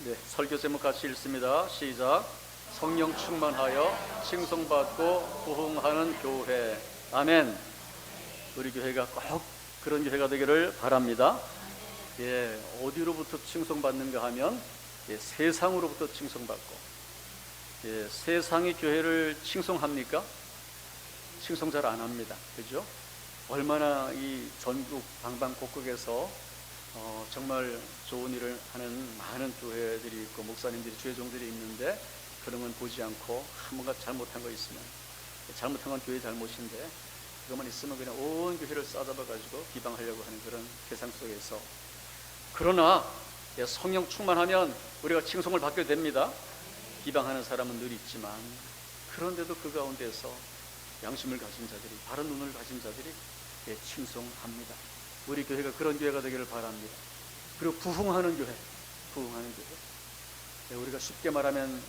네, 설교 제목 같이 읽습니다. 시작. 성령 충만하여 칭송받고 부흥하는 교회. 아멘. 우리 교회가 꼭 그런 교회가 되기를 바랍니다. 예, 어디로부터 칭송받는가 하면 세상으로부터 칭송받고, 세상이 교회를 칭송합니까? 칭송 잘 안 합니다. 그죠? 얼마나 이 전국 방방곡곡에서 정말 좋은 일을 하는 많은 교회들이 있고 목사님들이, 주회종들이 있는데 그런 건 보지 않고 뭔가 잘못한 거 있으면, 잘못한 건 교회 잘못인데 그것만 있으면 그냥 온 교회를 싸잡아가지고 비방하려고 하는 그런 세상 속에서, 그러나 성령 충만하면 우리가 칭송을 받게 됩니다. 비방하는 사람은 늘 있지만, 그런데도 그 가운데서 양심을 가진 자들이, 바른 눈을 가진 자들이 칭송합니다. 우리 교회가 그런 교회가 되기를 바랍니다. 그리고 부흥하는 교회, 부흥하는 교회. 우리가 쉽게 말하면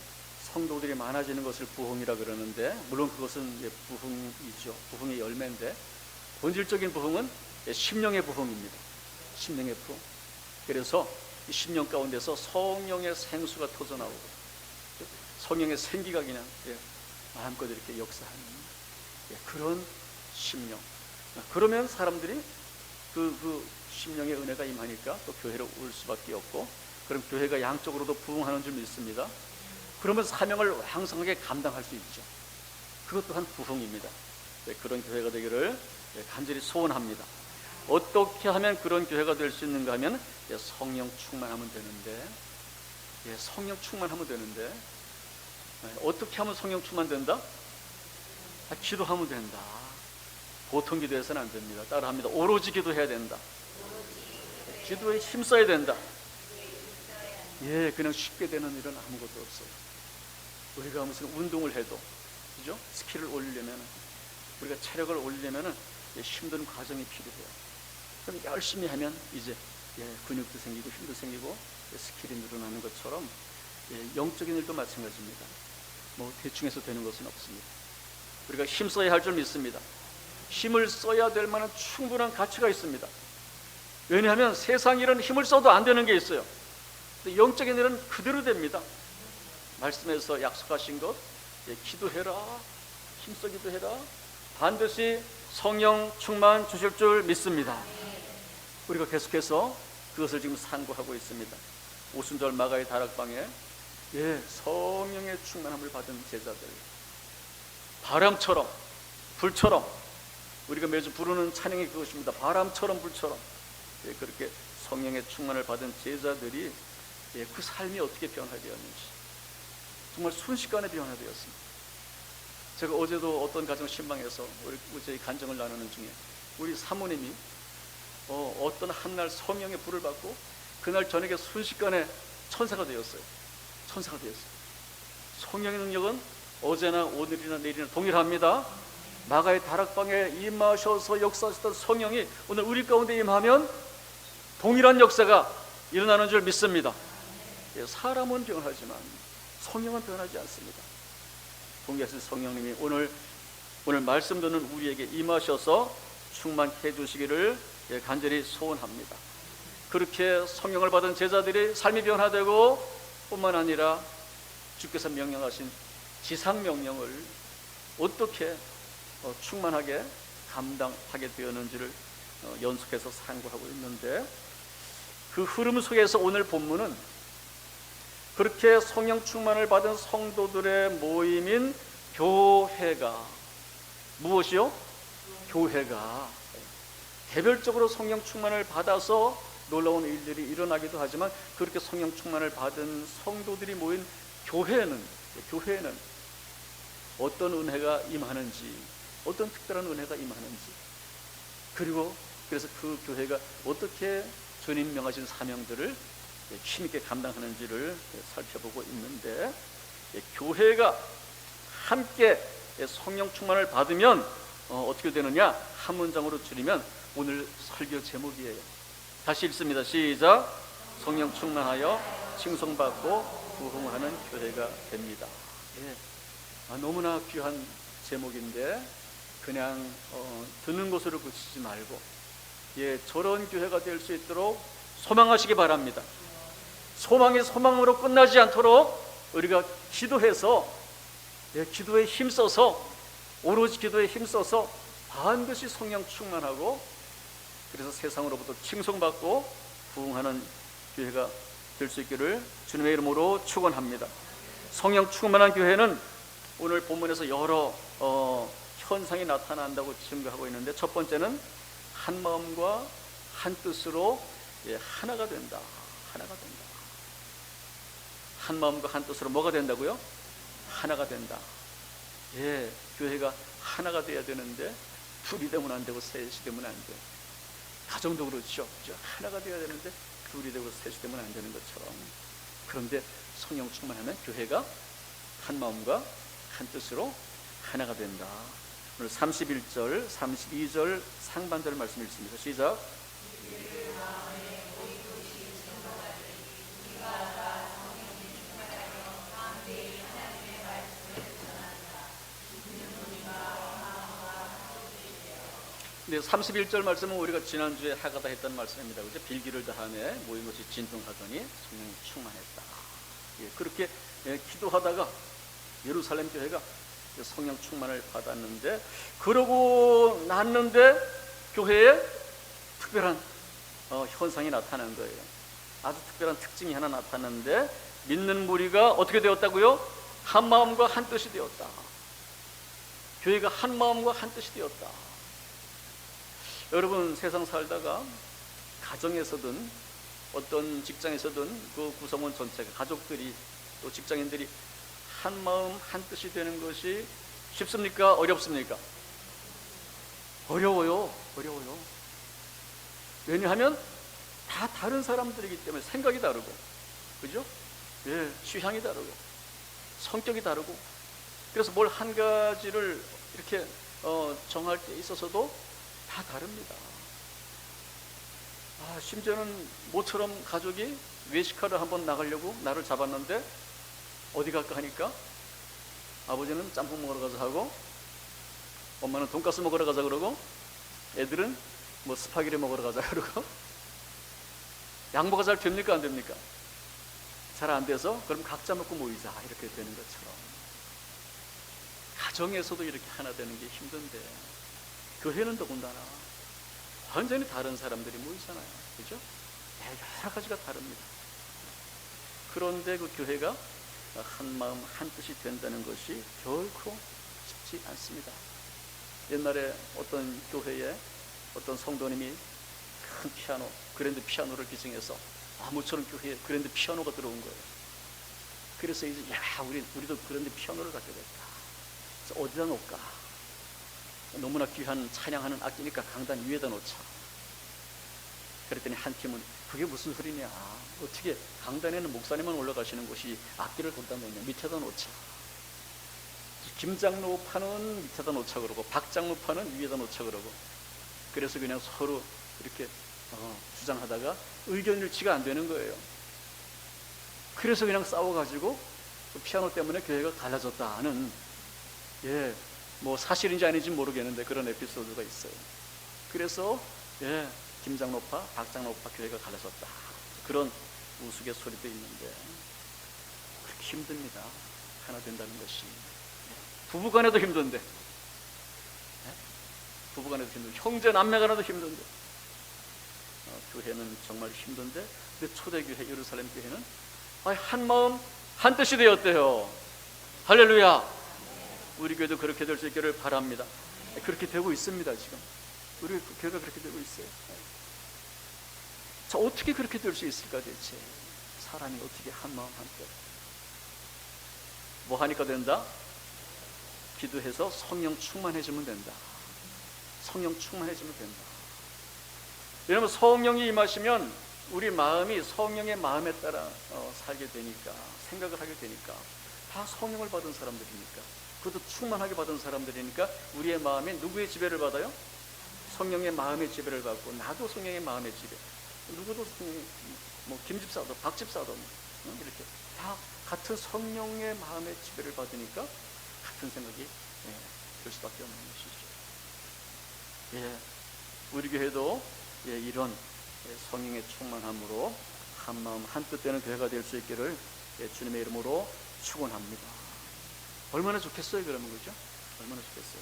성도들이 많아지는 것을 부흥이라 그러는데, 물론 그것은 부흥이죠. 부흥의 열매인데, 본질적인 부흥은 심령의 부흥입니다. 심령의 부흥. 그래서 이 심령 가운데서 성령의 생수가 터져나오고, 성령의 생기가 그냥 마음껏 이렇게 역사하는 그런 심령. 그러면 사람들이 그 심령의 은혜가 임하니까 또 교회로 올 수밖에 없고, 그럼 교회가 양쪽으로도 부흥하는 줄 믿습니다. 그러면 사명을 왕성하게 감당할 수 있죠. 그것 또한 부흥입니다. 그런 교회가 되기를 간절히 소원합니다. 어떻게 하면 그런 교회가 될 수 있는가 하면 성령 충만하면 되는데, 성령 충만하면 되는데, 어떻게 하면 성령 충만된다? 기도하면 된다. 보통 기도해서는 안 됩니다. 따라합니다. 오로지 기도해야 된다. 기도에 힘써야 된다. 그냥 쉽게 되는 일은 아무것도 없어요. 우리가 무슨 운동을 해도, 그죠? 스킬을 올리려면, 우리가 체력을 올리려면 힘든 과정이 필요해요. 그럼 열심히 하면 이제 근육도 생기고 힘도 생기고 스킬이 늘어나는 것처럼 영적인 일도 마찬가지입니다. 뭐 대충 해서 되는 것은 없습니다. 우리가 힘써야 할 줄 믿습니다. 힘을 써야 될 만한 충분한 가치가 있습니다. 왜냐하면 세상 일은 힘을 써도 안 되는 게 있어요. 영적인 일은 그대로 됩니다. 말씀에서 약속하신 것, 기도해라, 힘써 기도해라, 반드시 성령 충만 주실 줄 믿습니다. 우리가 계속해서 그것을 지금 상고하고 있습니다. 오순절 마가의 다락방에 성령의 충만함을 받은 제자들, 바람처럼 불처럼, 우리가 매주 부르는 찬양이 그것입니다. 바람처럼 불처럼 그렇게 성령의 충만을 받은 제자들이 그 삶이 어떻게 변화되었는지 정말 순식간에 변화되었습니다. 제가 어제도 어떤 가정 신방에서 저희 간증을 나누는 중에 우리 사모님이 어떤 한날 성령의 불을 받고 그날 저녁에 순식간에 천사가 되었어요. 천사가 되었어요. 성령의 능력은 어제나 오늘이나 내일이나 동일합니다. 마가의 다락방에 임하셔서 역사하셨던 성령이 오늘 우리 가운데 임하면 동일한 역사가 일어나는 줄 믿습니다. 사람은 변하지만 성령은 변하지 않습니다. 동일하신 성령님이 오늘 말씀 듣는 우리에게 임하셔서 충만해 주시기를 간절히 소원합니다. 그렇게 성령을 받은 제자들이 삶이 변화되고, 뿐만 아니라 주께서 명령하신 지상 명령을 어떻게 충만하게 감당하게 되었는지를 연속해서 상고하고 있는데, 그 흐름 속에서 오늘 본문은 그렇게 성령 충만을 받은 성도들의 모임인 교회가, 무엇이요? 교회가 개별적으로 성령 충만을 받아서 놀라운 일들이 일어나기도 하지만, 그렇게 성령 충만을 받은 성도들이 모인 교회는 어떤 은혜가 임하는지, 어떤 특별한 은혜가 임하는지, 그리고 그래서 그 교회가 어떻게 주님 명하신 사명들을 힘있게 감당하는지를 살펴보고 있는데, 교회가 함께 성령 충만을 받으면 어떻게 되느냐, 한 문장으로 줄이면 오늘 설교 제목이에요. 다시 읽습니다. 시작. 성령 충만하여 칭송받고 부흥하는 교회가 됩니다. 너무나 귀한 제목인데 그냥 듣는 것으로 그치지 말고 저런 교회가 될 수 있도록 소망하시기 바랍니다. 소망이 소망으로 끝나지 않도록 우리가 기도해서, 기도에 힘써서, 오로지 기도에 힘써서 반드시 성령 충만하고, 그래서 세상으로부터 칭송받고 부흥하는 교회가 될 수 있기를 주님의 이름으로 축원합니다. 성령 충만한 교회는 오늘 본문에서 여러 현상이 나타난다고 증거하고 있는데, 첫 번째는 한 마음과 한 뜻으로 하나가 된다. 하나가 된다. 한 마음과 한 뜻으로 뭐가 된다고요? 하나가 된다. 교회가 하나가 돼야 되는데 둘이 되면 안 되고 셋이 되면 안 돼. 가정도 그렇죠. 하나가 돼야 되는데 둘이 되고 셋이 되면 안 되는 것처럼. 그런데 성령 충만하면 교회가 한 마음과 한 뜻으로 하나가 된다. 오늘 31절, 32절 상반절 말씀 읽습니다. 시작. 네, 31절 말씀은 우리가 지난주에 하가다 했던 말씀입니다. 그죠? 빌기를 다하며 모인 것이 진동하더니 성령이 충만했다. 그렇게 기도하다가 예루살렘 교회가 성령 충만을 받았는데, 그러고 났는데 교회에 특별한 현상이 나타난 거예요. 아주 특별한 특징이 하나 나타났는데, 믿는 무리가 어떻게 되었다고요? 한 마음과 한 뜻이 되었다. 교회가 한 마음과 한 뜻이 되었다. 여러분, 세상 살다가 가정에서든 어떤 직장에서든 그 구성원 전체가, 가족들이 또 직장인들이 한 마음 한 뜻이 되는 것이 쉽습니까? 어렵습니까? 어려워요. 어려워요. 왜냐하면 다 다른 사람들이기 때문에 생각이 다르고, 그죠? 취향이 다르고 성격이 다르고, 그래서 뭘 한 가지를 이렇게 정할 때 있어서도 다 다릅니다. 심지어는 모처럼 가족이 외식하러 한번 나가려고 나를 잡았는데 어디 갈까 하니까 아버지는 짬뽕 먹으러 가자 하고, 엄마는 돈가스 먹으러 가자 그러고, 애들은 뭐 스파게티 먹으러 가자 그러고. 양보가 잘 됩니까? 안 됩니까? 잘 안 돼서 그럼 각자 먹고 모이자 이렇게 되는 것처럼, 가정에서도 이렇게 하나 되는 게 힘든데 교회는 더군다나 완전히 다른 사람들이 모이잖아요. 그죠? 여러 가지가 다릅니다. 그런데 그 교회가 한 마음 한 뜻이 된다는 것이 결코 쉽지 않습니다. 옛날에 어떤 교회에 어떤 성도님이 큰 피아노, 그랜드 피아노를 기증해서 아무처럼 교회에 그랜드 피아노가 들어온 거예요. 그래서 이제 우리도 그랜드 피아노를 갖게 됐다. 그래서 어디다 놓을까? 너무나 귀한 찬양하는 악기니까 강단 위에다 놓자. 그랬더니 한 팀은 그게 무슨 소리냐, 어떻게 강단에는 목사님만 올라가시는 곳이 악기를 거기다 놓냐, 밑에다 놓자. 김장로파는 밑에다 놓자 그러고, 박장로파는 위에다 놓자 그러고. 그래서 그냥 서로 이렇게 주장하다가 의견 일치가 안 되는 거예요. 그래서 그냥 싸워가지고 그 피아노 때문에 교회가 갈라졌다는, 뭐 사실인지 아닌지 모르겠는데 그런 에피소드가 있어요. 그래서 김장로파, 박장로파 교회가 갈라졌다, 그런 우스갯소리도 있는데, 그렇게 힘듭니다. 하나 된다는 것이. 부부간에도 힘든데, 부부간에도 힘든데, 형제 남매간에도 힘든데, 교회는 정말 힘든데, 근데 초대교회 예루살렘 교회는 한 마음 한 뜻이 되었대요. 할렐루야. 우리 교회도 그렇게 될 수 있기를 바랍니다. 그렇게 되고 있습니다. 지금 우리 교회가 그렇게 되고 있어요. 자, 어떻게 그렇게 될 수 있을까? 대체 사람이 어떻게 한 마음 한 뜻, 뭐 하니까 된다? 기도해서 성령 충만해지면 된다. 성령 충만해지면 된다. 왜냐하면 성령이 임하시면 우리 마음이 성령의 마음에 따라 살게 되니까, 생각을 하게 되니까, 다 성령을 받은 사람들이니까, 그것도 충만하게 받은 사람들이니까 우리의 마음이 누구의 지배를 받아요? 성령의 마음의 지배를 받고, 나도 성령의 마음의 지배, 누구도 뭐 김집사도 박집사도 이렇게 다 같은 성령의 마음의 지배를 받으니까 같은 생각이 될 수밖에 없는 것이죠. 우리 교회도 이런 성령의 충만함으로 한마음 한뜻 되는 교회가 될 수 있기를 주님의 이름으로 축원합니다. 얼마나 좋겠어요 그러면, 그죠? 얼마나 좋겠어요.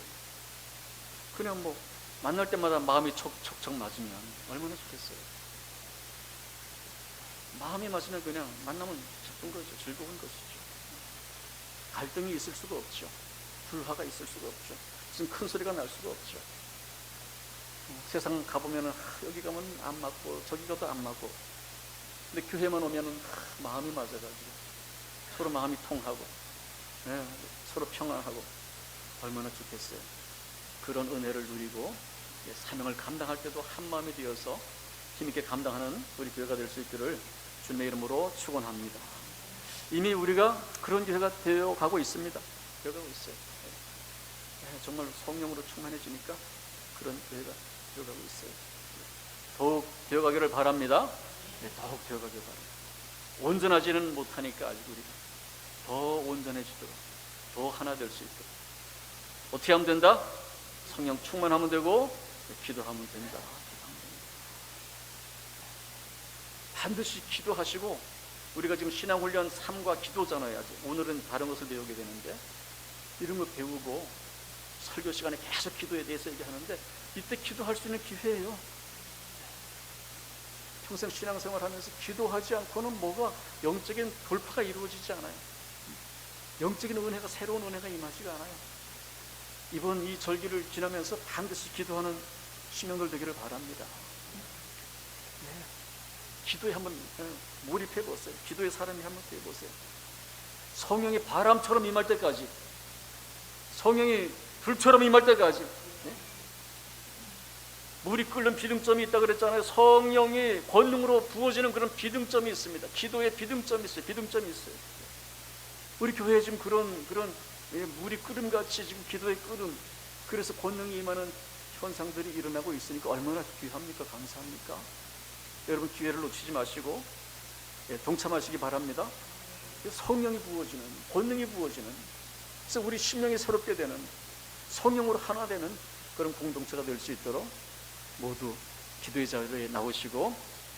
그냥 뭐 만날 때마다 마음이 척척척 맞으면 얼마나 좋겠어요. 마음이 맞으면 그냥 만나면 기쁜 거죠. 즐거운 것이죠. 갈등이 있을 수가 없죠. 불화가 있을 수가 없죠. 무슨 큰 소리가 날 수가 없죠. 세상 가보면은 여기 가면 안 맞고 저기 가도 안 맞고, 근데 교회만 오면은 마음이 맞아가지고 서로 마음이 통하고, 서로 평안하고 얼마나 좋겠어요. 그런 은혜를 누리고 사명을 감당할 때도 한 마음이 되어서 힘있게 감당하는 우리 교회가 될 수 있기를 주님의 이름으로 축원합니다. 이미 우리가 그런 교회가 되어가고 있습니다. 되어가고 있어요. 정말 성령으로 충만해지니까 그런 교회가 되어가고 있어요. 더욱 되어가기를 바랍니다. 더욱 되어가기를 바랍니다. 온전하지는 못하니까 아직 우리가 더 온전해지도록, 더 하나 될 수 있도록 어떻게 하면 된다? 성령 충만하면 되고 기도하면 된다. 반드시 기도하시고, 우리가 지금 신앙훈련 3과 기도잖아요. 아직 오늘은 다른 것을 배우게 되는데, 이런 거 배우고 설교 시간에 계속 기도에 대해서 얘기하는데, 이때 기도할 수 있는 기회예요. 평생 신앙생활 하면서 기도하지 않고는 뭐가 영적인 돌파가 이루어지지 않아요. 영적인 은혜가, 새로운 은혜가 임하지가 않아요. 이번 이 절기를 지나면서 반드시 기도하는 시민들 되기를 바랍니다. 기도에 한번 몰입해 보세요. 기도의 사람이 한번 되어 보세요. 성령이 바람처럼 임할 때까지, 성령이 불처럼 임할 때까지. 물이 끓는 비등점이 있다 그랬잖아요. 성령이 권능으로 부어지는 그런 비등점이 있습니다. 기도에 비등점이 있어요. 비등점이 있어요. 우리 교회에 지금 그런 물이 끓음같이 지금 기도의 끓음, 그래서 권능이 임하는 현상들이 일어나고 있으니까 얼마나 귀합니까? 감사합니까? 여러분, 기회를 놓치지 마시고 동참하시기 바랍니다. 성령이 부어지는, 권능이 부어지는, 그래서 우리 심령이 새롭게 되는, 성령으로 하나 되는 그런 공동체가 될 수 있도록 모두 기도의 자리에 나오시고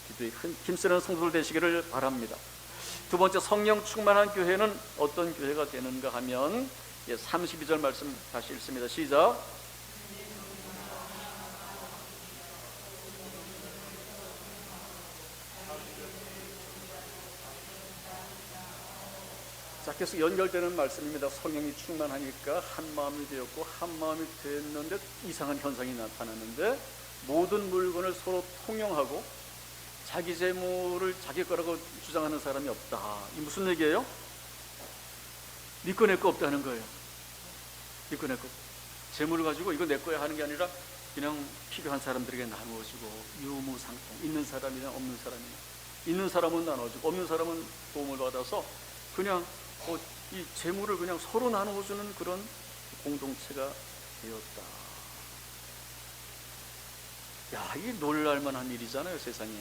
기도에 힘쓰는 성도들 되시기를 바랍니다. 두 번째, 성령 충만한 교회는 어떤 교회가 되는가 하면 32절 말씀 다시 읽습니다. 시작. 자, 계속 연결되는 말씀입니다. 성령이 충만하니까 한 마음이 되었고, 한 마음이 됐는데 이상한 현상이 나타나는데, 모든 물건을 서로 통용하고 자기 재물을 자기 거라고 주장하는 사람이 없다. 이 무슨 얘기예요? 네 거 내 거 없다는 거예요. 네 거 내 거. 재물을 가지고 이거 내 거야 하는 게 아니라 그냥 필요한 사람들에게 나누어지고, 유무상통, 있는 사람이나 없는 사람이나, 있는 사람은 나눠주고 없는 사람은 도움을 받아서 그냥 이 재물을 그냥 서로 나누어주는 그런 공동체가 되었다. 야, 이게 놀랄만한 일이잖아요, 세상에.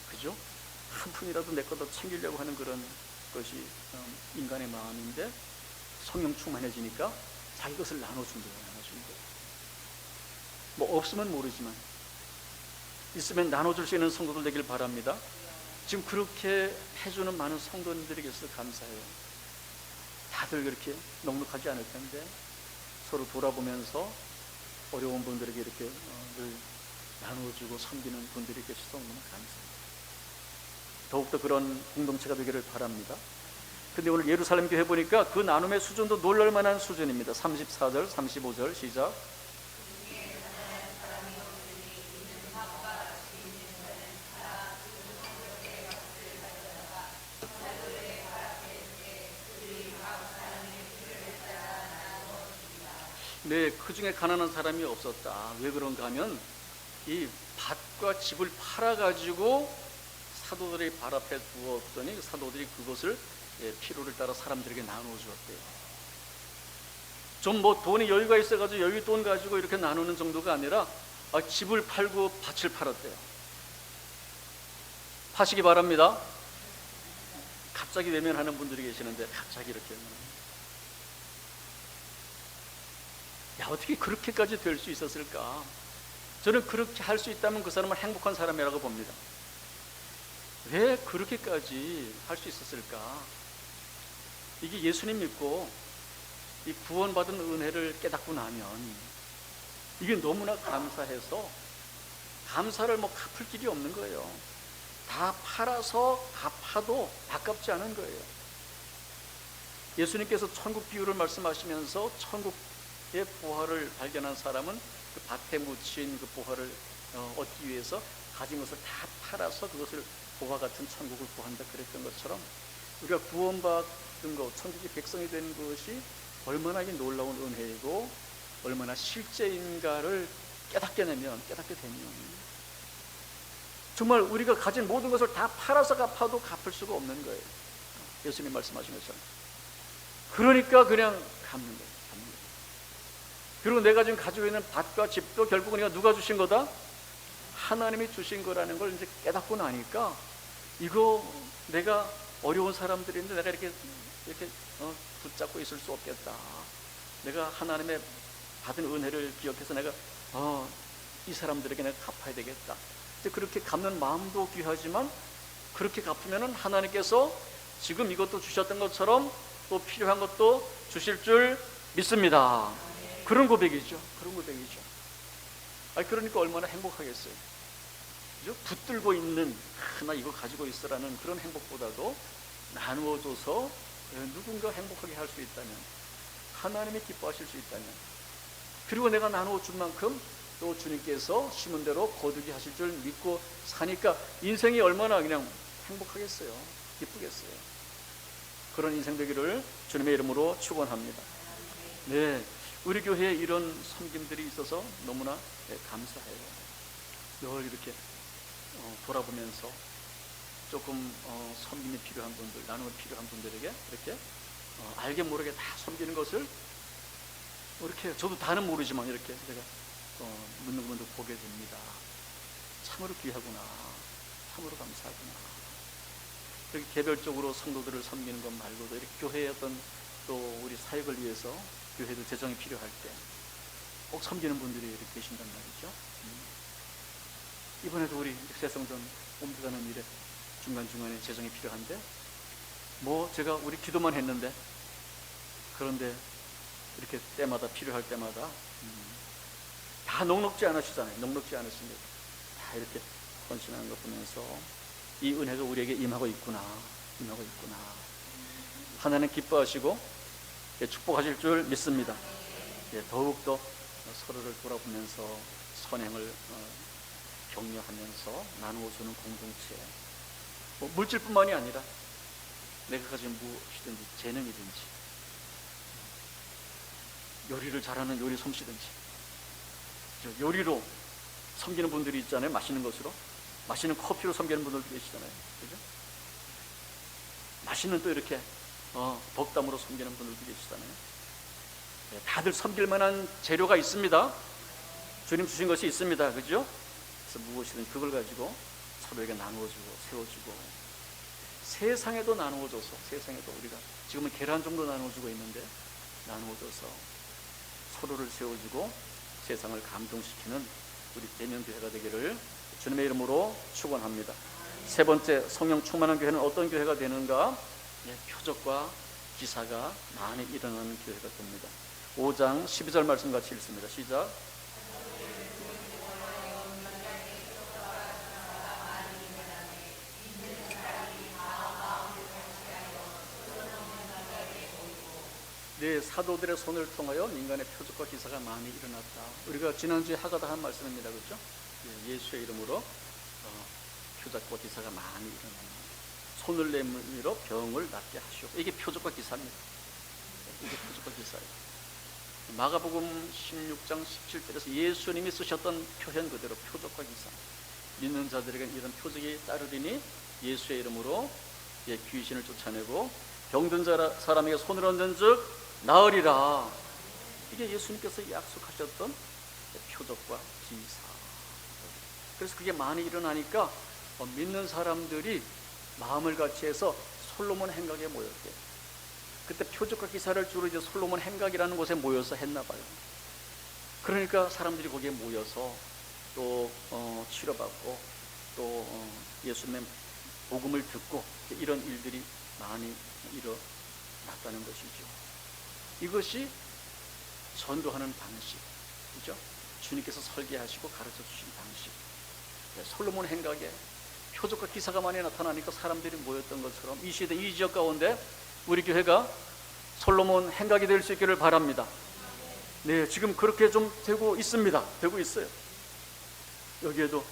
그죠? 한 푼이라도 내 거다 챙기려고 하는 그런 것이 인간의 마음인데, 성령 충만해지니까 자기 것을 나눠준다고. 뭐 없으면 모르지만 있으면 나눠줄 수 있는 성도들 되길 바랍니다. 지금 그렇게 해주는 많은 성도님들이 계셔서 감사해요. 다들 그렇게 넉넉하지 않을 텐데 서로 돌아보면서 어려운 분들에게 이렇게 늘 나눠주고 섬기는 분들이 계셔서 너무 감사합니다. 더욱더 그런 공동체가 되기를 바랍니다. 근데 오늘 예루살렘 교회 보니까 그 나눔의 수준도 놀랄만한 수준입니다. 34절, 35절 시작. 네, 그 중에 가난한 사람이 없었다. 왜 그런가 하면 이 밭과 집을 팔아가지고 사도들이 발 앞에 두었더니 사도들이 그것을 필요를 따라 사람들에게 나누어 주었대요. 좀 뭐 돈에 여유가 있어가지고 여유 돈 가지고 이렇게 나누는 정도가 아니라 집을 팔고 밭을 팔았대요. 파시기 바랍니다. 갑자기 외면하는 분들이 계시는데 갑자기 이렇게 야, 어떻게 그렇게까지 될 수 있었을까? 저는 그렇게 할 수 있다면 그 사람은 행복한 사람이라고 봅니다. 왜 그렇게까지 할 수 있었을까? 이게 예수님 믿고 이 구원받은 은혜를 깨닫고 나면 이게 너무나 감사해서 감사를 뭐 갚을 길이 없는 거예요. 다 팔아서 갚아도 아깝지 않은 거예요. 예수님께서 천국 비유를 말씀하시면서 천국의 보화를 발견한 사람은 그 밭에 묻힌 그 보화를 얻기 위해서 가진 것을 다 팔아서 그것을 보화 같은 천국을 구한다 그랬던 것처럼 우리가 구원받은 것, 천국의 백성이 된 것이 얼마나 놀라운 은혜이고 얼마나 실제인가를 깨닫게 되면 정말 우리가 가진 모든 것을 다 팔아서 갚아도 갚을 수가 없는 거예요. 예수님 말씀하신 것처럼. 그러니까 그냥 갚는 거예요. 그리고 내가 지금 가지고 있는 밭과 집도 결국은 누가 주신 거다? 하나님이 주신 거라는 걸 이제 깨닫고 나니까 이거 내가 어려운 사람들인데 내가 이렇게 붙잡고 있을 수 없겠다. 내가 하나님의 받은 은혜를 기억해서 내가 이 사람들에게 내가 갚아야 되겠다. 그렇게 갚는 마음도 귀하지만 그렇게 갚으면 하나님께서 지금 이것도 주셨던 것처럼 또 필요한 것도 주실 줄 믿습니다. 그런 고백이죠. 그러니까 얼마나 행복하겠어요. 그죠? 붙들고 있는 나 이거 가지고 있으라는 그런 행복보다도 나누어줘서 누군가 행복하게 할 수 있다면, 하나님이 기뻐하실 수 있다면, 그리고 내가 나누어 준 만큼 또 주님께서 심은 대로 거두게 하실 줄 믿고 사니까 인생이 얼마나 그냥 행복하겠어요. 기쁘겠어요. 그런 인생 되기를 주님의 이름으로 축원합니다. 네, 우리 교회에 이런 섬김들이 있어서 너무나 감사해요. 늘 이렇게 돌아보면서 조금 섬김이 필요한 분들, 나눔이 필요한 분들에게 이렇게 알게 모르게 다 섬기는 것을 이렇게 저도 다는 모르지만 이렇게 제가 묻는 분들 보게 됩니다. 참으로 귀하구나, 참으로 감사하구나. 이렇게 개별적으로 성도들을 섬기는 것 말고도 이렇게 교회의 어떤 또 우리 사역을 위해서 교회도 재정이 필요할 때 꼭 섬기는 분들이 이렇게 계신단 말이죠. 이번에도 우리 새성전 옮겨가는 일에 중간중간에 재정이 필요한데 제가 우리 기도만 했는데, 그런데 이렇게 때마다 필요할 때마다 다 넉넉지 않으시잖아요. 넉넉지 않으십니다. 다 이렇게 헌신하는 거 보면서 이 은혜가 우리에게 임하고 있구나. 하나님 기뻐하시고 축복하실 줄 믿습니다. 더욱더 서로를 돌아보면서 선행을 격려하면서 나누어주는 공동체, 물질뿐만이 아니라 내가 가진 무엇이든지, 재능이든지, 요리를 잘하는 요리 솜씨든지, 요리로 섬기는 분들이 있잖아요. 맛있는 것으로, 맛있는 커피로 섬기는 분들도 계시잖아요. 그죠? 맛있는 또 이렇게 덕담으로 섬기는 분들도 계시잖아요. 다들 섬길 만한 재료가 있습니다. 주님 주신 것이 있습니다. 그죠? 그래서 무엇이든 그걸 가지고 서로에게 나누어주고 세워주고, 세상에도 나누어줘서, 세상에도 우리가 지금은 계란 정도 나누어주고 있는데 나누어줘서 서로를 세워주고 세상을 감동시키는 우리 대면교회가 되기를 주님의 이름으로 축원합니다. 세 번째, 성령 충만한 교회는 어떤 교회가 되는가? 표적과 기사가 많이 일어나는 교회가 됩니다. 5장 12절 말씀 같이 읽습니다. 시작. 네, 사도들의 손을 통하여 민간의 표적과 기사가 많이 일어났다. 우리가 지난주에 하가다 한 말씀입니다. 그렇죠? 예수의 이름으로 표적과 기사가 많이 일어납니다. 손을 내밀어 병을 낫게 하시오. 이게 표적과 기사입니다. 이게 표적과 기사예요. 마가복음 16장 17절에서 예수님이 쓰셨던 표현 그대로 표적과 기사. 믿는 자들에게는 이런 표적이 따르리니 예수의 이름으로 귀신을 쫓아내고 병든 사람에게 손을 얹은 즉 나으리라. 이게 예수님께서 약속하셨던 표적과 기사. 그래서 그게 많이 일어나니까 믿는 사람들이 마음을 같이 해서 솔로몬 행각에 모였대요. 그때 표적과 기사를 주로 이제 솔로몬 행각이라는 곳에 모여서 했나 봐요. 그러니까 사람들이 거기에 모여서 또 치료받고 또 예수님의 복음을 듣고 이런 일들이 많이 일어났다는 것이죠. 이것이 전도하는 방식, 그죠? 주님께서 설계하시고 가르쳐 주신 방식. 솔로몬 행각에 표적과 기사가 많이 나타나니까 사람들이 모였던 것처럼 이 시대 이 지역 가운데 우리 교회가 솔로몬 행각이 될 수 있기를 바랍니다. 네, 지금 그렇게 좀 되고 있습니다. 되고 있어요. 여기에도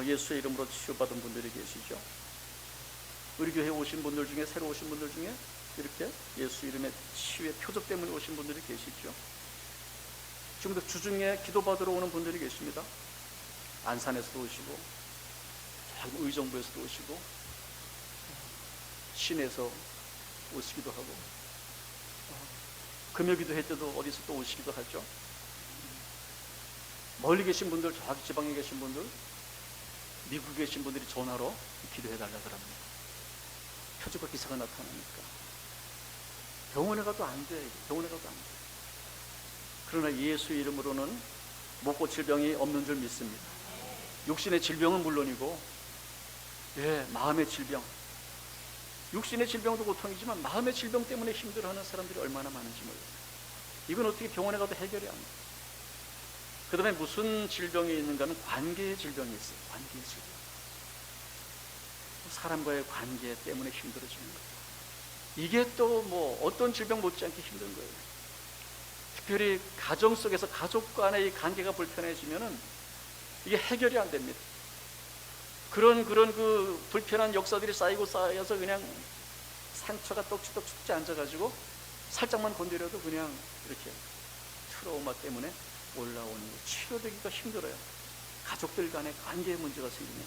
예수의 이름으로 치유받은 분들이 계시죠. 우리 교회에 오신 분들 중에, 새로 오신 분들 중에 이렇게 예수 이름의 치유의 표적 때문에 오신 분들이 계시죠. 지금도 주중에 기도받으러 오는 분들이 계십니다. 안산에서도 오시고, 의정부에서도 오시고, 시내에서 오시기도 하고, 금요기도회 때도 어디서 또 오시기도 하죠. 멀리 계신 분들, 저기 지방에 계신 분들, 미국에 계신 분들이 전화로 기도해달라 그럽니다. 표적과 기사가 나타나니까. 병원에 가도 안 돼. 병원에 가도 안 돼. 그러나 예수 이름으로는 못 고칠 병이 없는 줄 믿습니다. 육신의 질병은 물론이고, 마음의 질병, 육신의 질병도 고통이지만 마음의 질병 때문에 힘들어하는 사람들이 얼마나 많은지 몰라요. 이건 어떻게 병원에 가도 해결이 안 돼요. 그 다음에 무슨 질병이 있는가 하면 관계의 질병이 있어요. 관계의 질병. 사람과의 관계 때문에 힘들어지는 거예요. 이게 또 어떤 질병 못지않게 힘든 거예요. 특별히 가정 속에서 가족 간의 이 관계가 불편해지면은 이게 해결이 안 됩니다. 그런 그 불편한 역사들이 쌓여서 그냥 상처가 떡지떡지 앉아가지고 살짝만 건드려도 그냥 이렇게 트라우마 때문에 올라오는 거예요. 치료되기가 힘들어요. 가족들 간의 관계에 문제가 생기면.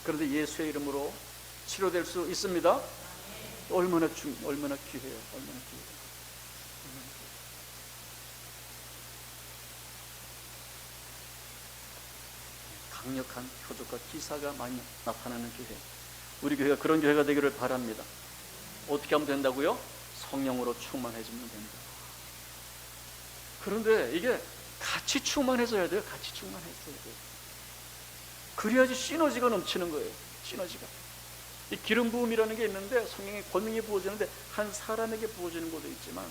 그런데 예수의 이름으로 치료될 수 있습니다. 얼마나 귀해요. 얼마나 귀해요. 강력한 표적과 기사가 많이 나타나는 교회, 우리 교회가 그런 교회가 되기를 바랍니다. 어떻게 하면 된다고요? 성령으로 충만해지면 된다. 그런데 이게 같이 충만해져야 돼요. 같이 충만해져야 돼요. 그래야지 시너지가 넘치는 거예요. 시너지가. 이 기름 부음이라는 게 있는데 성령의 권능이 부어지는데 한 사람에게 부어지는 것도 있지만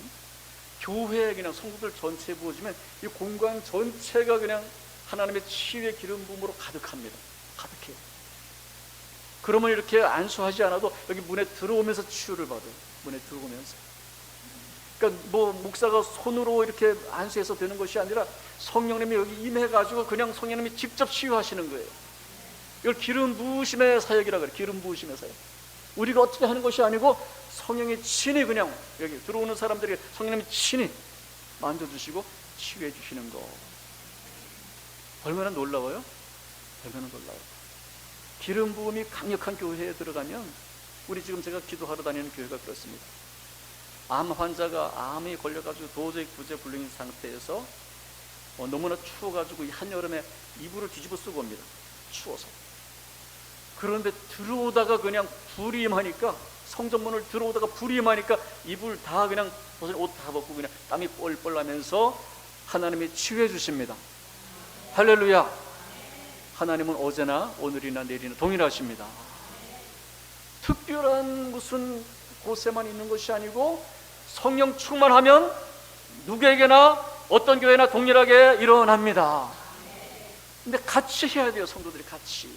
교회에 그냥 성도들 전체에 부어지면 이 공간 전체가 그냥 하나님의 치유의 기름 부음으로 가득합니다. 가득해요. 그러면 이렇게 안수하지 않아도 여기 문에 들어오면서 치유를 받아요. 문에 들어오면서. 그러니까 목사가 손으로 이렇게 안수해서 되는 것이 아니라 성령님이 여기 임해가지고 그냥 성령님이 직접 치유하시는 거예요. 이걸 기름 부으심의 사역이라 그래요. 기름 부으심의 사역. 우리가 어떻게 하는 것이 아니고 성령이 친히 그냥 여기 들어오는 사람들에게 성령님이 친히 만져주시고 치유해 주시는 거. 얼마나 놀라워요? 얼마나 놀라워요. 기름 부음이 강력한 교회에 들어가면, 우리 지금 제가 기도하러 다니는 교회가 그렇습니다. 암 환자가 암이 걸려가지고 도저히 구제불능인 상태에서 너무나 추워가지고 이 한여름에 이불을 뒤집어 쓰고 옵니다. 추워서. 그런데 들어오다가 그냥 불이 임하니까, 성전문을 들어오다가 불이 임하니까 이불 다 그냥 옷 다 벗고 그냥 땀이 뻘뻘 나면서 하나님이 치유해 주십니다. 할렐루야. 하나님은 어제나 오늘이나 내일이나 동일하십니다. 특별한 무슨 곳에만 있는 것이 아니고 성령 충만하면 누구에게나 어떤 교회나 동일하게 일어납니다. 근데 같이 해야 돼요. 성도들이 같이.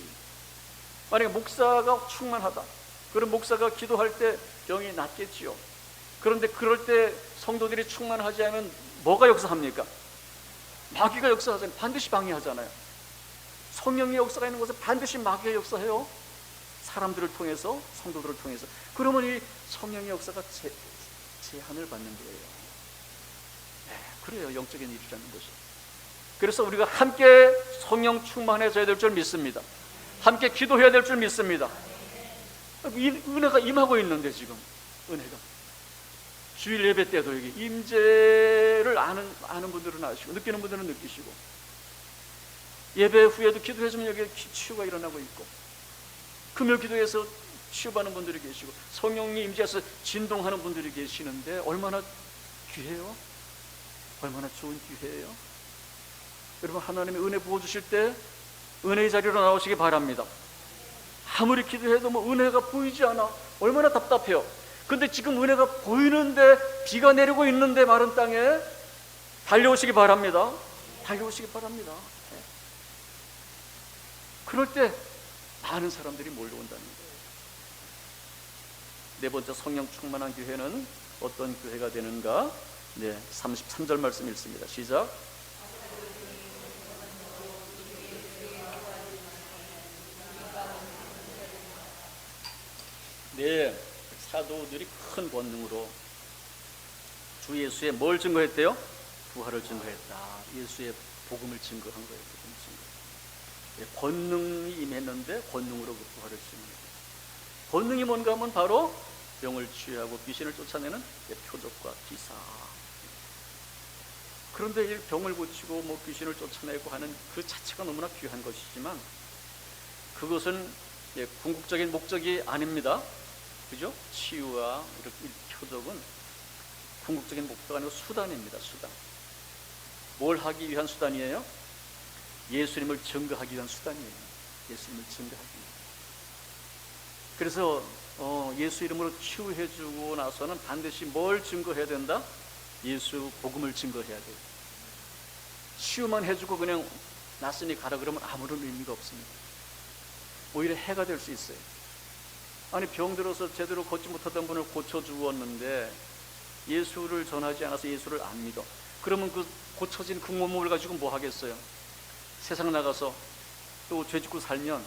만약에 목사가 충만하다, 그럼 목사가 기도할 때 병이 낫겠지요. 그런데 그럴 때 성도들이 충만하지 않으면 뭐가 역사합니까? 마귀가 역사하잖아요. 반드시 방해하잖아요. 성령의 역사가 있는 곳에 반드시 마귀가 역사해요. 사람들을 통해서, 성도들을 통해서. 그러면 이 성령의 역사가 제한을 받는 거예요. 그래요. 영적인 일이라는 것이. 그래서 우리가 함께 성령 충만해져야 될 줄 믿습니다. 함께 기도해야 될 줄 믿습니다. 은혜가 임하고 있는데 지금 은혜가 주일 예배 때도 여기 임재를 아는 분들은 아시고 느끼는 분들은 느끼시고, 예배 후에도 기도해주면 여기 치유가 일어나고 있고, 금요 기도에서 치유받는 분들이 계시고, 성령이 임재해서 진동하는 분들이 계시는데 얼마나 귀해요? 얼마나 좋은 기회예요? 여러분, 하나님의 은혜 부어주실 때 은혜의 자리로 나오시기 바랍니다. 아무리 기도해도 뭐 은혜가 보이지 않아. 얼마나 답답해요. 근데 지금 은혜가 보이는데, 비가 내리고 있는데 마른 땅에 달려오시기 바랍니다. 달려오시기 바랍니다. 그럴 때 많은 사람들이 몰려온다는 거예요. 네 번째, 성령 충만한 교회는 어떤 교회가 되는가? 33절 말씀 읽습니다. 시작. 사도들이 큰 권능으로 주 예수의 뭘 증거했대요? 부활을 증거했다. 예수의 복음을 증거한 거예요. 복음을 증거. 권능이 임했는데 권능으로 그 부활을 증거했다. 권능이 뭔가 하면 바로 병을 치유하고 귀신을 쫓아내는 표적과 기사. 그런데 이 병을 고치고 뭐 귀신을 쫓아내고 하는 그 자체가 너무나 귀한 것이지만, 그것은 궁극적인 목적이 아닙니다. 그죠? 치유와 이렇게 표적은 궁극적인 목표가 아니고 수단입니다. 수단. 뭘 하기 위한 수단이에요? 예수님을 증거하기 위한 수단이에요. 예수님을 증거하기 위한. 그래서 예수 이름으로 치유해주고 나서는 반드시 뭘 증거해야 된다? 예수 복음을 증거해야 돼요. 치유만 해주고 그냥 낫으니 가라 그러면 아무런 의미가 없습니다. 오히려 해가 될 수 있어요. 아니, 병들어서 제대로 걷지 못하던 분을 고쳐주었는데 예수를 전하지 않아서 예수를 안 믿어. 그러면 그 고쳐진 그 몸을 가지고 뭐 하겠어요? 세상 나가서 또 죄짓고 살면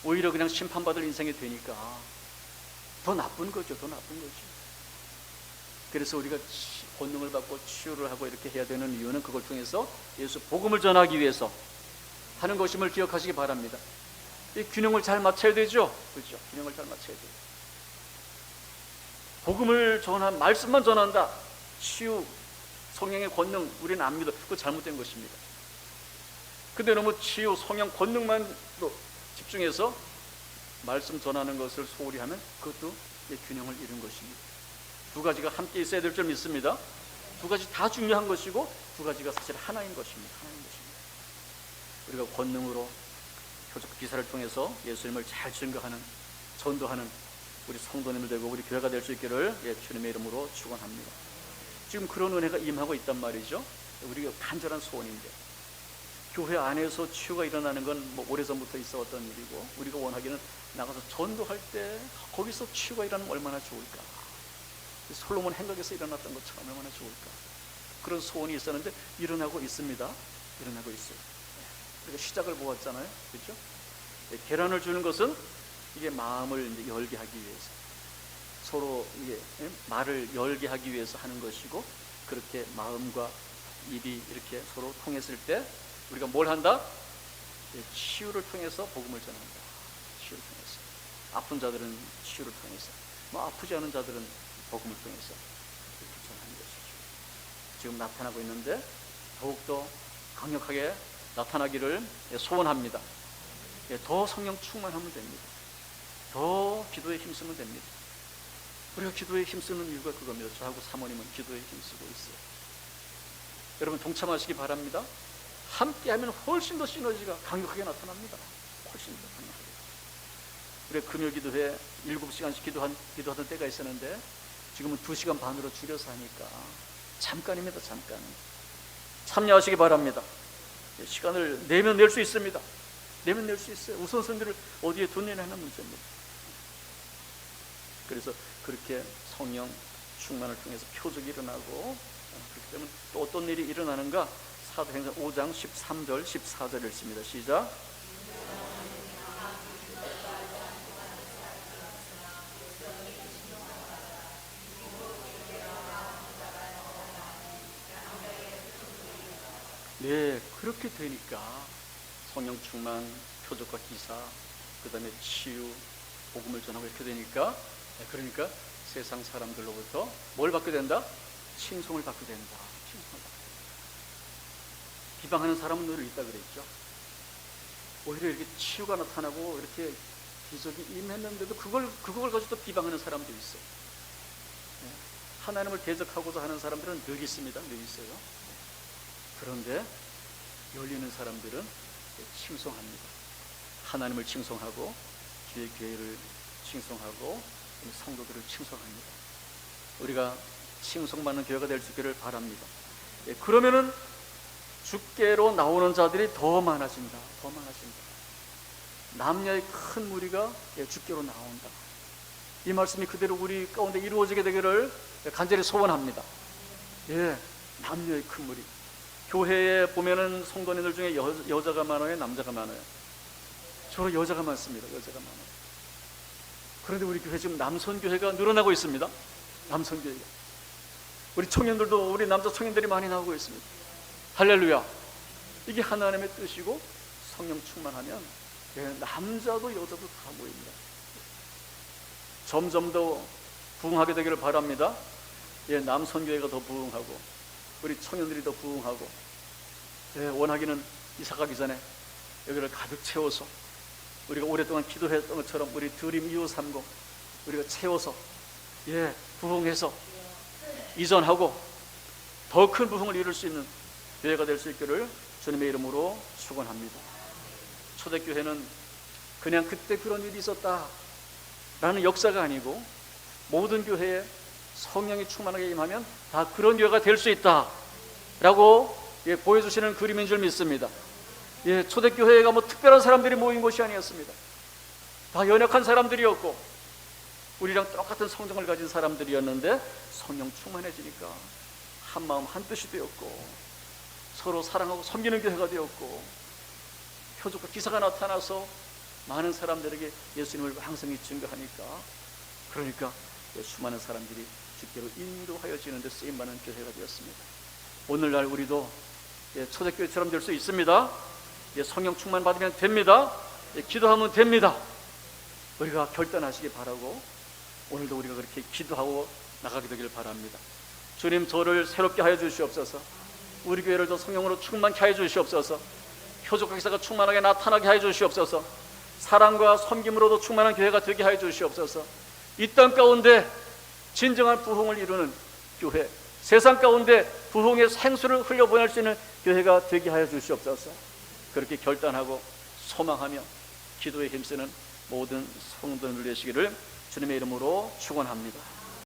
오히려 그냥 심판받을 인생이 되니까 더 나쁜 거죠. 더 나쁜 거죠. 그래서 우리가 권능을 받고 치유를 하고 이렇게 해야 되는 이유는 그걸 통해서 예수 복음을 전하기 위해서 하는 것임을 기억하시기 바랍니다. 이 균형을 잘 맞춰야 되죠. 그렇죠? 균형을 잘 맞춰야 돼요. 복음을 전한, 말씀만 전한다. 치유, 성령의 권능 우리는 안 믿어. 그거 잘못된 것입니다. 근데 너무 치유, 성령, 권능만 집중해서 말씀 전하는 것을 소홀히 하면 그것도 균형을 잃은 것입니다. 두 가지가 함께 있어야 될 줄 믿습니다. 두 가지 다 중요한 것이고 두 가지가 사실 하나인 것입니다. 하나인 것입니다. 우리가 권능으로 표적 기사를 통해서 예수님을 잘 증거하는, 전도하는 우리 성도님들 되고 우리 교회가 될 수 있기를 주님의 이름으로 축원합니다. 지금 그런 은혜가 임하고 있단 말이죠. 우리가 간절한 소원인데, 교회 안에서 치유가 일어나는 건 뭐 오래전부터 있어왔던 일이고, 우리가 원하기는 나가서 전도할 때 거기서 치유가 일어나면 얼마나 좋을까. 솔로몬 행각에서 일어났던 것처럼 얼마나 좋을까. 그런 소원이 있었는데 일어나고 있습니다. 일어나고 있어요. 우리가 시작을 보았잖아요. 그렇죠? 계란을 주는 것은 이게 마음을 이제 열게 하기 위해서, 서로 이게 말을 열게 하기 위해서 하는 것이고, 그렇게 마음과 입이 이렇게 서로 통했을 때 우리가 뭘 한다? 치유를 통해서 복음을 전한다. 치유를 통해서. 아픈 자들은 치유를 통해서, 뭐 아프지 않은 자들은 복음을 통해서 이렇게 전하는 것이죠. 지금 나타나고 있는데 더욱더 강력하게 나타나기를 소원합니다. 더 성령 충만하면 됩니다. 더 기도에 힘쓰면 됩니다. 우리가 기도에 힘쓰는 이유가 그겁니다. 저하고 사모님은 기도에 힘쓰고 있어요. 여러분 동참하시기 바랍니다. 함께하면 훨씬 더 시너지가 강력하게 나타납니다. 훨씬 더 강력하게. 우리가 금요 기도회 7시간씩 기도하던 때가 있었는데 지금은 2시간 반으로 줄여서 하니까 잠깐입니다. 잠깐. 참여하시기 바랍니다. 시간을 내면 낼 수 있습니다. 내면 낼 수 있어요. 우선순위를 어디에 두느냐 하는 문제입니다. 그래서 그렇게 성령 충만을 통해서 표적이 일어나고, 그렇기 때문에 또 어떤 일이 일어나는가? 사도행전 5장 13절 14절 읽습니다. 시작. 네, 그렇게 되니까 성령 충만, 표적과 기사, 그 다음에 치유, 복음을 전하고 이렇게 되니까, 그러니까 세상 사람들로부터 뭘 받게 된다? 칭송을 받게 된다. 칭송을 받게 된다. 비방하는 사람은 늘 있다 그랬죠. 오히려 이렇게 치유가 나타나고 이렇게 기적이 임했는데도 그걸 가지고 또 비방하는 사람도 있어요. 하나님을 대적하고자 하는 사람들은 늘 있습니다. 늘 있어요. 그런데 열리는 사람들은 칭송합니다. 하나님을 칭송하고 주의 교회를 칭송하고 성도들을 칭송합니다. 우리가 칭송받는 교회가 될 수 있기를 바랍니다. 그러면은 주께로 나오는 자들이 더 많아진다. 더 많아진다. 남녀의 큰 무리가 주께로 나온다. 이 말씀이 그대로 우리 가운데 이루어지게 되기를 간절히 소원합니다. 남녀의 큰 무리. 교회에 보면은 성도님들 중에 여자가 많아요, 남자가 많아요? 주로 여자가 많습니다. 여자가 많아요. 그런데 우리 교회 지금 남성 교회가 늘어나고 있습니다. 남성 교회가. 우리 청년들도, 우리 남자 청년들이 많이 나오고 있습니다. 할렐루야. 이게 하나님의 뜻이고, 성령 충만하면 남자도 여자도 다 모입니다. 점점 더 부흥하게 되기를 바랍니다. 남성 교회가 더 부흥하고, 우리 청년들이 더 부흥하고, 원하기는 이사 가기 전에 여기를 가득 채워서 우리가 오랫동안 기도했던 것처럼 우리 드림 2530 우리가 채워서 부흥해서 이전하고 더 큰 부흥을 이룰 수 있는 교회가 될 수 있기를 주님의 이름으로 축원합니다. 초대교회는 그냥 그때 그런 일이 있었다라는 역사가 아니고, 모든 교회에 성령이 충만하게 임하면 다 그런 교회가 될 수 있다라고 보여주시는 그림인 줄 믿습니다. 초대교회가 뭐 특별한 사람들이 모인 곳이 아니었습니다. 다 연약한 사람들이었고 우리랑 똑같은 성정을 가진 사람들이었는데, 성령 충만해지니까 한 마음 한 뜻이 되었고, 서로 사랑하고 섬기는 교회가 되었고, 표적과 기사가 나타나서 많은 사람들에게 예수님을 왕성히 증거하니까, 그러니까 수많은 사람들이 주께로 인도하여지는 데 쓰임받는 교회가 되었습니다. 오늘날 우리도 초대교회처럼 될 수 있습니다. 성령 충만 받으면 됩니다. 기도하면 됩니다. 우리가 결단하시기 바라고, 오늘도 우리가 그렇게 기도하고 나가게 되기를 바랍니다. 주님, 저를 새롭게 하여 주시옵소서. 우리 교회를 더 성령으로 충만케 하여 주시옵소서. 표적과 기사가 충만하게 나타나게 하여 주시옵소서. 사랑과 섬김으로도 충만한 교회가 되게 하여 주시옵소서. 이 땅 가운데 진정한 부흥을 이루는 교회, 세상 가운데 부흥의 생수를 흘려보낼 수 있는 교회가 되게 하여 주시옵소서. 그렇게 결단하고 소망하며 기도에 힘쓰는 모든 성도들 되시기를 주님의 이름으로 축원합니다.